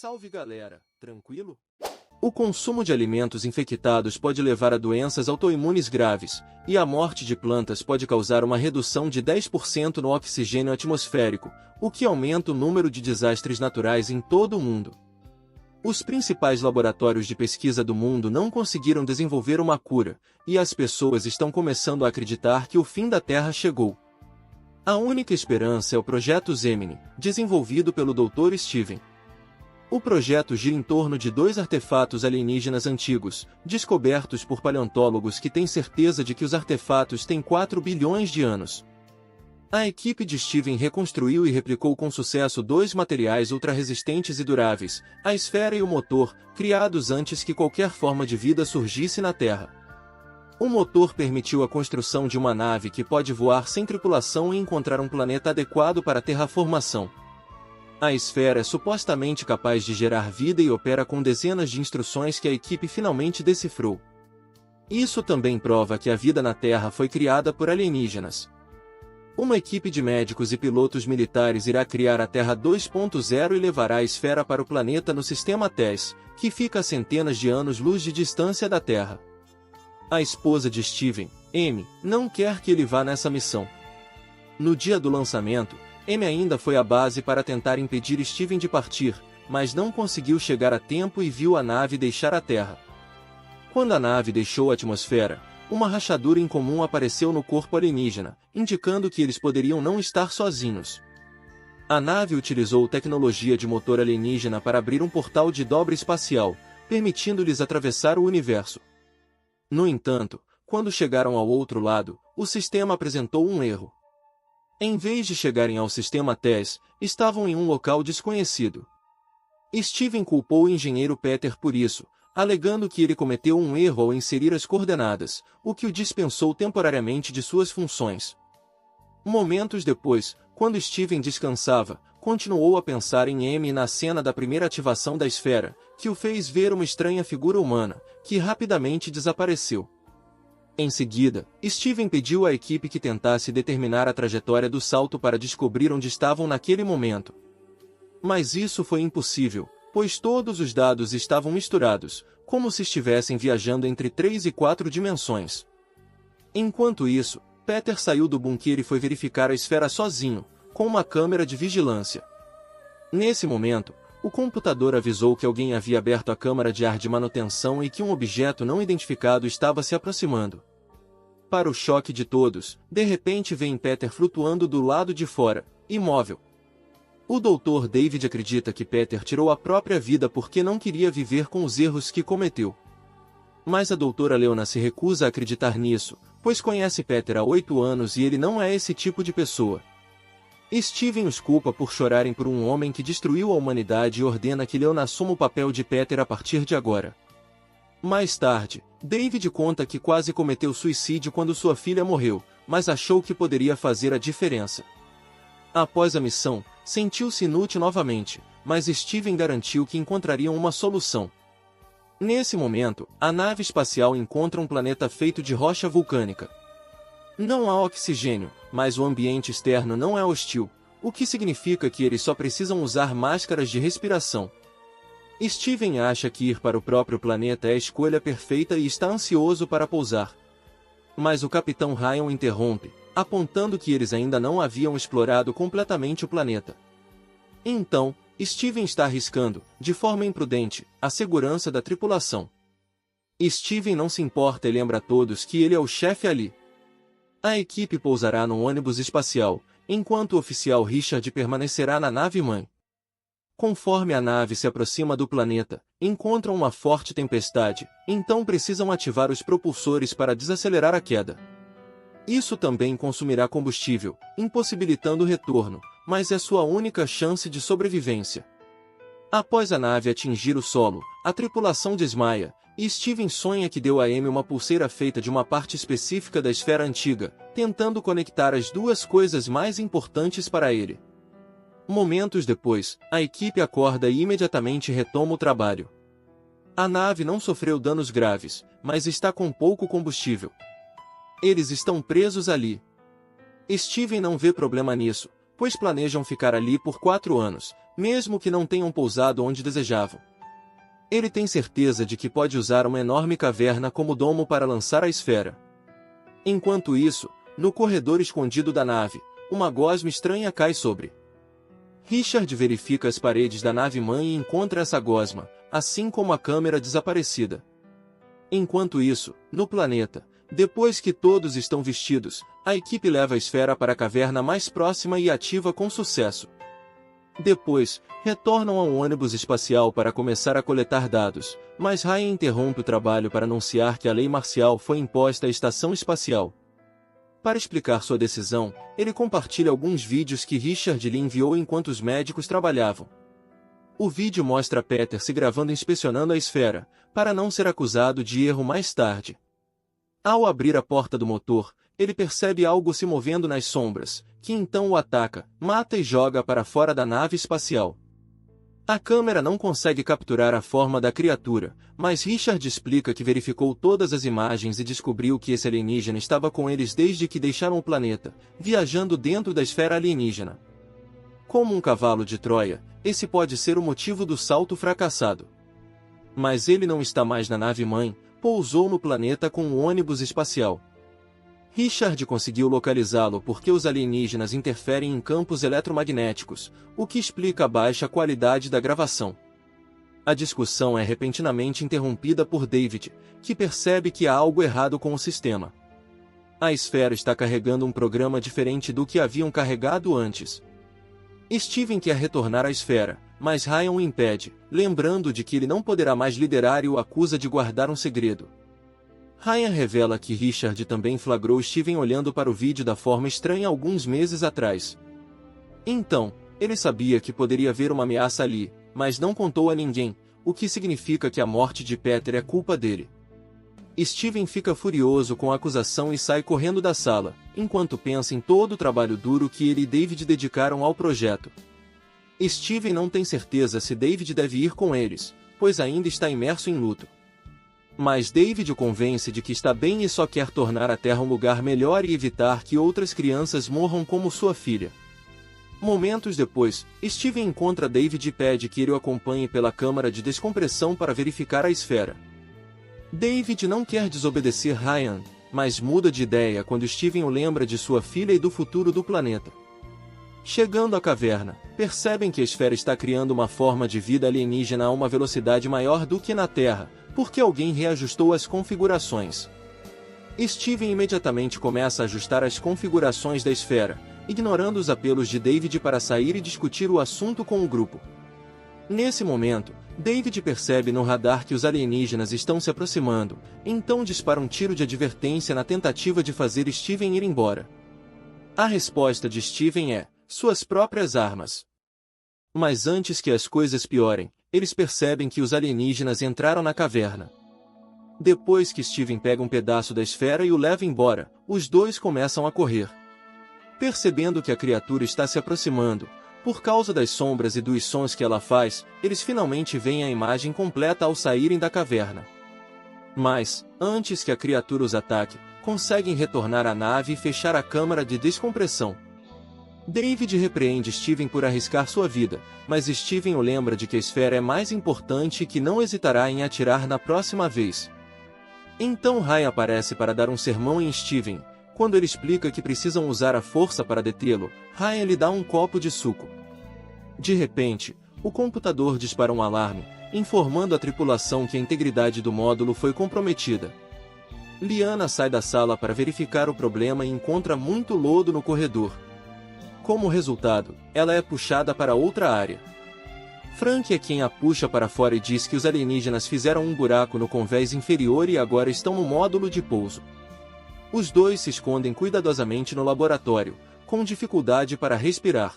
Salve galera, tranquilo? O consumo de alimentos infectados pode levar a doenças autoimunes graves, e a morte de plantas pode causar uma redução de 10% no oxigênio atmosférico, o que aumenta o número de desastres naturais em todo o mundo. Os principais laboratórios de pesquisa do mundo não conseguiram desenvolver uma cura, e as pessoas estão começando a acreditar que o fim da Terra chegou. A única esperança é o Projeto Gemini, desenvolvido pelo Dr. Steven. O projeto gira em torno de 2 artefatos alienígenas antigos, descobertos por paleontólogos que têm certeza de que os artefatos têm 4 bilhões de anos. A equipe de Steven reconstruiu e replicou com sucesso 2 materiais ultra-resistentes e duráveis, a esfera e o motor, criados antes que qualquer forma de vida surgisse na Terra. O motor permitiu a construção de uma nave que pode voar sem tripulação e encontrar um planeta adequado para a terraformação. A esfera é supostamente capaz de gerar vida e opera com dezenas de instruções que a equipe finalmente decifrou. Isso também prova que a vida na Terra foi criada por alienígenas. Uma equipe de médicos e pilotos militares irá criar a Terra 2.0 e levará a esfera para o planeta no sistema TESS, que fica a centenas de anos-luz de distância da Terra. A esposa de Steven, Amy, não quer que ele vá nessa missão. No dia do lançamento, Amy ainda foi à base para tentar impedir Steven de partir, mas não conseguiu chegar a tempo e viu a nave deixar a Terra. Quando a nave deixou a atmosfera, uma rachadura incomum apareceu no corpo alienígena, indicando que eles poderiam não estar sozinhos. A nave utilizou tecnologia de motor alienígena para abrir um portal de dobra espacial, permitindo-lhes atravessar o universo. No entanto, quando chegaram ao outro lado, o sistema apresentou um erro. Em vez de chegarem ao sistema TESS, estavam em um local desconhecido. Steven culpou o engenheiro Peter por isso, alegando que ele cometeu um erro ao inserir as coordenadas, o que o dispensou temporariamente de suas funções. Momentos depois, quando Steven descansava, continuou a pensar em Amy e na cena da primeira ativação da esfera, que o fez ver uma estranha figura humana, que rapidamente desapareceu. Em seguida, Steven pediu à equipe que tentasse determinar a trajetória do salto para descobrir onde estavam naquele momento. Mas isso foi impossível, pois todos os dados estavam misturados, como se estivessem viajando entre 3 e 4 dimensões. Enquanto isso, Peter saiu do bunker e foi verificar a esfera sozinho, com uma câmera de vigilância. Nesse momento, o computador avisou que alguém havia aberto a câmara de ar de manutenção e que um objeto não identificado estava se aproximando. Para o choque de todos, de repente vem Peter flutuando do lado de fora, imóvel. O Dr. David acredita que Peter tirou a própria vida porque não queria viver com os erros que cometeu. Mas a Dra. Leona se recusa a acreditar nisso, pois conhece Peter há 8 anos e ele não é esse tipo de pessoa. Steven os culpa por chorarem por um homem que destruiu a humanidade e ordena que Leona assuma o papel de Peter a partir de agora. Mais tarde, David conta que quase cometeu suicídio quando sua filha morreu, mas achou que poderia fazer a diferença. Após a missão, sentiu-se inútil novamente, mas Steven garantiu que encontrariam uma solução. Nesse momento, a nave espacial encontra um planeta feito de rocha vulcânica. Não há oxigênio, mas o ambiente externo não é hostil, o que significa que eles só precisam usar máscaras de respiração. Steven acha que ir para o próprio planeta é a escolha perfeita e está ansioso para pousar. Mas o Capitão Ryan interrompe, apontando que eles ainda não haviam explorado completamente o planeta. Então, Steven está arriscando, de forma imprudente, a segurança da tripulação. Steven não se importa e lembra a todos que ele é o chefe ali. A equipe pousará num ônibus espacial, enquanto o oficial Richard permanecerá na nave-mãe. Conforme a nave se aproxima do planeta, encontram uma forte tempestade, então precisam ativar os propulsores para desacelerar a queda. Isso também consumirá combustível, impossibilitando o retorno, mas é sua única chance de sobrevivência. Após a nave atingir o solo, a tripulação desmaia, e Steven sonha que deu a Amy uma pulseira feita de uma parte específica da esfera antiga, tentando conectar as duas coisas mais importantes para ele. Momentos depois, a equipe acorda e imediatamente retoma o trabalho. A nave não sofreu danos graves, mas está com pouco combustível. Eles estão presos ali. Steven não vê problema nisso, pois planejam ficar ali por 4 anos, mesmo que não tenham pousado onde desejavam. Ele tem certeza de que pode usar uma enorme caverna como domo para lançar a esfera. Enquanto isso, no corredor escondido da nave, uma gosma estranha cai sobre. Richard verifica as paredes da nave-mãe e encontra essa gosma, assim como a câmera desaparecida. Enquanto isso, no planeta, depois que todos estão vestidos, a equipe leva a esfera para a caverna mais próxima e ativa com sucesso. Depois, retornam ao ônibus espacial para começar a coletar dados, mas Ryan interrompe o trabalho para anunciar que a lei marcial foi imposta à estação espacial. Para explicar sua decisão, ele compartilha alguns vídeos que Richard lhe enviou enquanto os médicos trabalhavam. O vídeo mostra Peter se gravando inspecionando a esfera, para não ser acusado de erro mais tarde. Ao abrir a porta do motor, ele percebe algo se movendo nas sombras, que então o ataca, mata e joga para fora da nave espacial. A câmera não consegue capturar a forma da criatura, mas Richard explica que verificou todas as imagens e descobriu que esse alienígena estava com eles desde que deixaram o planeta, viajando dentro da esfera alienígena. Como um cavalo de Troia, esse pode ser o motivo do salto fracassado. Mas ele não está mais na nave-mãe, pousou no planeta com um ônibus espacial. Richard conseguiu localizá-lo porque os alienígenas interferem em campos eletromagnéticos, o que explica a baixa qualidade da gravação. A discussão é repentinamente interrompida por David, que percebe que há algo errado com o sistema. A esfera está carregando um programa diferente do que haviam carregado antes. Steven quer retornar à esfera, mas Ryan o impede, lembrando de que ele não poderá mais liderar e o acusa de guardar um segredo. Ryan revela que Richard também flagrou Steven olhando para o vídeo da forma estranha alguns meses atrás. Então, ele sabia que poderia haver uma ameaça ali, mas não contou a ninguém, o que significa que a morte de Peter é culpa dele. Steven fica furioso com a acusação e sai correndo da sala, enquanto pensa em todo o trabalho duro que ele e David dedicaram ao projeto. Steven não tem certeza se David deve ir com eles, pois ainda está imerso em luto. Mas David o convence de que está bem e só quer tornar a Terra um lugar melhor e evitar que outras crianças morram como sua filha. Momentos depois, Steven encontra David e pede que ele o acompanhe pela câmara de descompressão para verificar a esfera. David não quer desobedecer Ryan, mas muda de ideia quando Steven o lembra de sua filha e do futuro do planeta. Chegando à caverna, percebem que a esfera está criando uma forma de vida alienígena a uma velocidade maior do que na Terra, porque alguém reajustou as configurações. Steven imediatamente começa a ajustar as configurações da esfera, ignorando os apelos de David para sair e discutir o assunto com o grupo. Nesse momento, David percebe no radar que os alienígenas estão se aproximando, então dispara um tiro de advertência na tentativa de fazer Steven ir embora. A resposta de Steven é: suas próprias armas. Mas antes que as coisas piorem, eles percebem que os alienígenas entraram na caverna. Depois que Steven pega um pedaço da esfera e o leva embora, os dois começam a correr. Percebendo que a criatura está se aproximando, por causa das sombras e dos sons que ela faz, eles finalmente veem a imagem completa ao saírem da caverna. Mas, antes que a criatura os ataque, conseguem retornar à nave e fechar a câmara de descompressão. David repreende Steven por arriscar sua vida, mas Steven o lembra de que a esfera é mais importante e que não hesitará em atirar na próxima vez. Então Ryan aparece para dar um sermão em Steven. Quando ele explica que precisam usar a força para detê-lo, Ryan lhe dá um copo de suco. De repente, o computador dispara um alarme, informando a tripulação que a integridade do módulo foi comprometida. Liana sai da sala para verificar o problema e encontra muito lodo no corredor. Como resultado, ela é puxada para outra área. Frank é quem a puxa para fora e diz que os alienígenas fizeram um buraco no convés inferior e agora estão no módulo de pouso. Os dois se escondem cuidadosamente no laboratório, com dificuldade para respirar.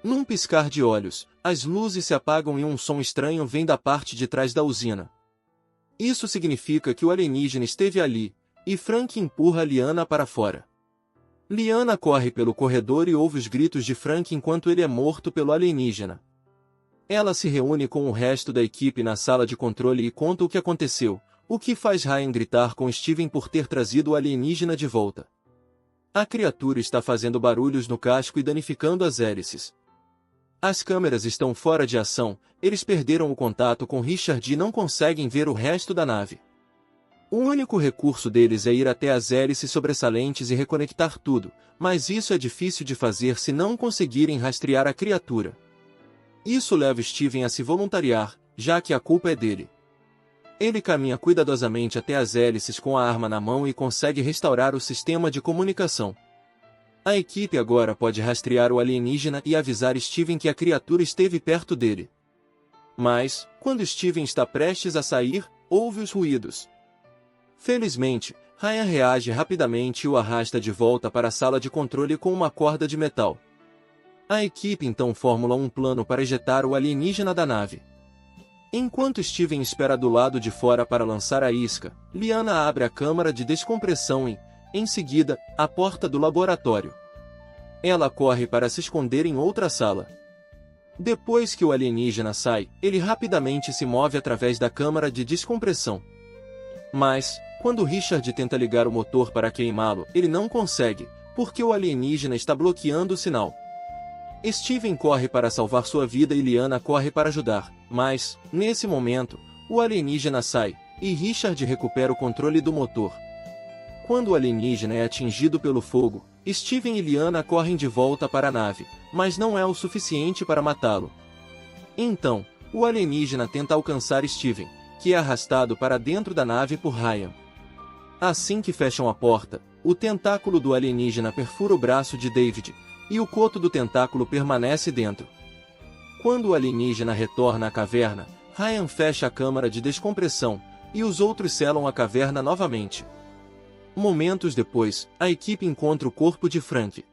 Num piscar de olhos, as luzes se apagam e um som estranho vem da parte de trás da usina. Isso significa que o alienígena esteve ali, e Frank empurra Liana para fora. Liana corre pelo corredor e ouve os gritos de Frank enquanto ele é morto pelo alienígena. Ela se reúne com o resto da equipe na sala de controle e conta o que aconteceu, o que faz Ryan gritar com Steven por ter trazido o alienígena de volta. A criatura está fazendo barulhos no casco e danificando as hélices. As câmeras estão fora de ação, eles perderam o contato com Richard e não conseguem ver o resto da nave. O único recurso deles é ir até as hélices sobressalentes e reconectar tudo, mas isso é difícil de fazer se não conseguirem rastrear a criatura. Isso leva Steven a se voluntariar, já que a culpa é dele. Ele caminha cuidadosamente até as hélices com a arma na mão e consegue restaurar o sistema de comunicação. A equipe agora pode rastrear o alienígena e avisar Steven que a criatura esteve perto dele. Mas, quando Steven está prestes a sair, ouve os ruídos. Felizmente, Ryan reage rapidamente e o arrasta de volta para a sala de controle com uma corda de metal. A equipe então formula um plano para ejetar o alienígena da nave. Enquanto Steven espera do lado de fora para lançar a isca, Liana abre a câmara de descompressão e, em seguida, a porta do laboratório. Ela corre para se esconder em outra sala. Depois que o alienígena sai, ele rapidamente se move através da câmara de descompressão. Mas, quando Richard tenta ligar o motor para queimá-lo, ele não consegue, porque o alienígena está bloqueando o sinal. Steven corre para salvar sua vida e Liana corre para ajudar, mas, nesse momento, o alienígena sai, e Richard recupera o controle do motor. Quando o alienígena é atingido pelo fogo, Steven e Liana correm de volta para a nave, mas não é o suficiente para matá-lo. Então, o alienígena tenta alcançar Steven, que é arrastado para dentro da nave por Ryan. Assim que fecham a porta, o tentáculo do alienígena perfura o braço de David, e o coto do tentáculo permanece dentro. Quando o alienígena retorna à caverna, Ryan fecha a câmara de descompressão, e os outros selam a caverna novamente. Momentos depois, a equipe encontra o corpo de Frank.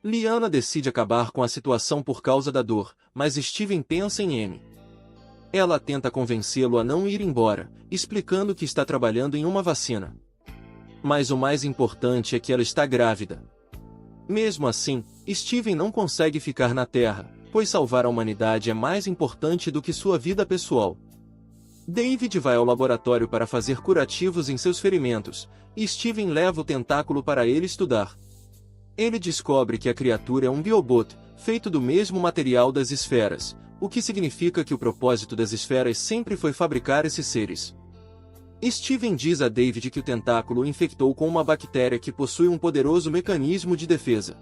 Liana decide acabar com a situação por causa da dor, mas Steven pensa em Amy. Ela tenta convencê-lo a não ir embora, explicando que está trabalhando em uma vacina. Mas o mais importante é que ela está grávida. Mesmo assim, Steven não consegue ficar na Terra, pois salvar a humanidade é mais importante do que sua vida pessoal. David vai ao laboratório para fazer curativos em seus ferimentos, e Steven leva o tentáculo para ele estudar. Ele descobre que a criatura é um biobot, feito do mesmo material das esferas, o que significa que o propósito das esferas sempre foi fabricar esses seres. Steven diz a David que o tentáculo o infectou com uma bactéria que possui um poderoso mecanismo de defesa.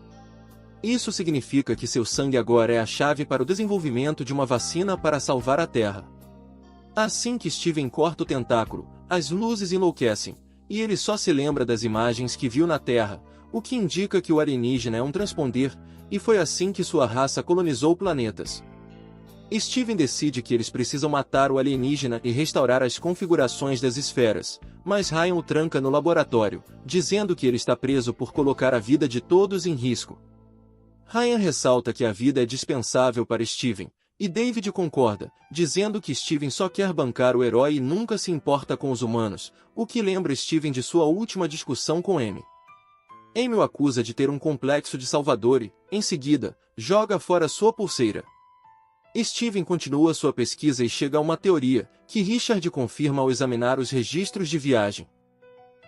Isso significa que seu sangue agora é a chave para o desenvolvimento de uma vacina para salvar a Terra. Assim que Steven corta o tentáculo, as luzes enlouquecem, e ele só se lembra das imagens que viu na Terra, o que indica que o alienígena é um transponder, e foi assim que sua raça colonizou planetas. Steven decide que eles precisam matar o alienígena e restaurar as configurações das esferas, mas Ryan o tranca no laboratório, dizendo que ele está preso por colocar a vida de todos em risco. Ryan ressalta que a vida é dispensável para Steven, e David concorda, dizendo que Steven só quer bancar o herói e nunca se importa com os humanos, o que lembra Steven de sua última discussão com Amy. Amy o acusa de ter um complexo de salvador e, em seguida, joga fora sua pulseira. Steven continua sua pesquisa e chega a uma teoria, que Richard confirma ao examinar os registros de viagem.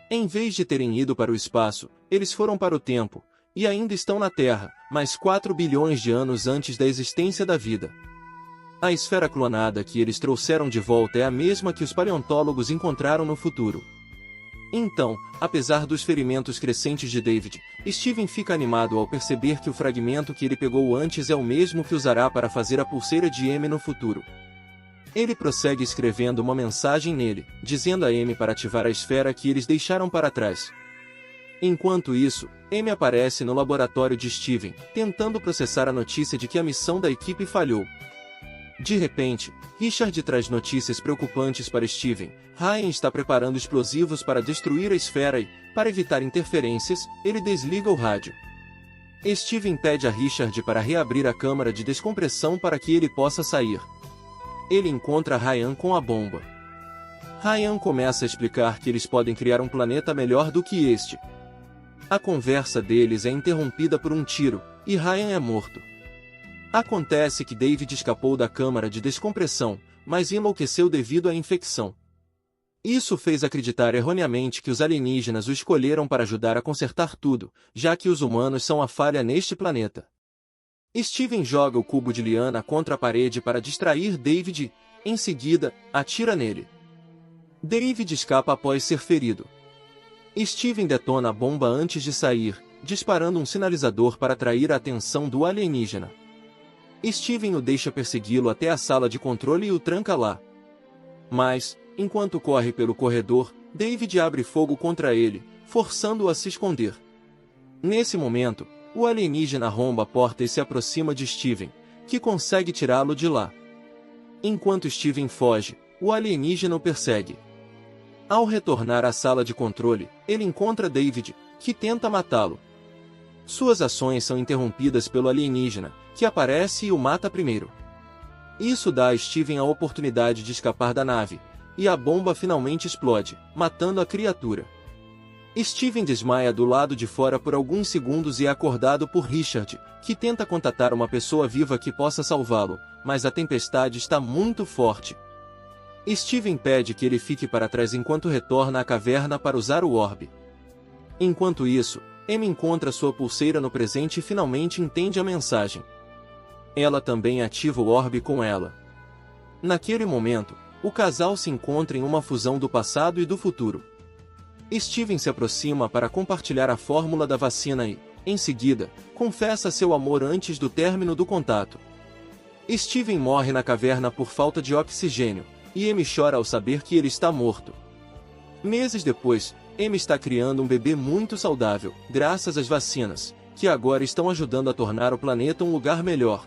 Em vez de terem ido para o espaço, eles foram para o tempo, e ainda estão na Terra, mas 4 bilhões de anos antes da existência da vida. A esfera clonada que eles trouxeram de volta é a mesma que os paleontólogos encontraram no futuro. Então, apesar dos ferimentos crescentes de David, Steven fica animado ao perceber que o fragmento que ele pegou antes é o mesmo que usará para fazer a pulseira de Amy no futuro. Ele prossegue escrevendo uma mensagem nele, dizendo a Amy para ativar a esfera que eles deixaram para trás. Enquanto isso, Amy aparece no laboratório de Steven, tentando processar a notícia de que a missão da equipe falhou. De repente, Richard traz notícias preocupantes para Steven. Ryan está preparando explosivos para destruir a esfera e, para evitar interferências, ele desliga o rádio. Steven pede a Richard para reabrir a câmara de descompressão para que ele possa sair. Ele encontra Ryan com a bomba. Ryan começa a explicar que eles podem criar um planeta melhor do que este. A conversa deles é interrompida por um tiro, e Ryan é morto. Acontece que David escapou da câmara de descompressão, mas enlouqueceu devido à infecção. Isso fez acreditar erroneamente que os alienígenas o escolheram para ajudar a consertar tudo, já que os humanos são a falha neste planeta. Steven joga o cubo de Liana contra a parede para distrair David e, em seguida, atira nele. David escapa após ser ferido. Steven detona a bomba antes de sair, disparando um sinalizador para atrair a atenção do alienígena. Steven o deixa persegui-lo até a sala de controle e o tranca lá. Mas, enquanto corre pelo corredor, David abre fogo contra ele, forçando-o a se esconder. Nesse momento, o alienígena arromba a porta e se aproxima de Steven, que consegue tirá-lo de lá. Enquanto Steven foge, o alienígena o persegue. Ao retornar à sala de controle, ele encontra David, que tenta matá-lo. Suas ações são interrompidas pelo alienígena, que aparece e o mata primeiro. Isso dá a Steven a oportunidade de escapar da nave, e a bomba finalmente explode, matando a criatura. Steven desmaia do lado de fora por alguns segundos e é acordado por Richard, que tenta contatar uma pessoa viva que possa salvá-lo, mas a tempestade está muito forte. Steven pede que ele fique para trás enquanto retorna à caverna para usar o orbe. Enquanto isso, Amy encontra sua pulseira no presente e finalmente entende a mensagem. Ela também ativa o orbe com ela. Naquele momento, o casal se encontra em uma fusão do passado e do futuro. Steven se aproxima para compartilhar a fórmula da vacina e, em seguida, confessa seu amor antes do término do contato. Steven morre na caverna por falta de oxigênio, e Amy chora ao saber que ele está morto. Meses depois, Amy está criando um bebê muito saudável, graças às vacinas, que agora estão ajudando a tornar o planeta um lugar melhor.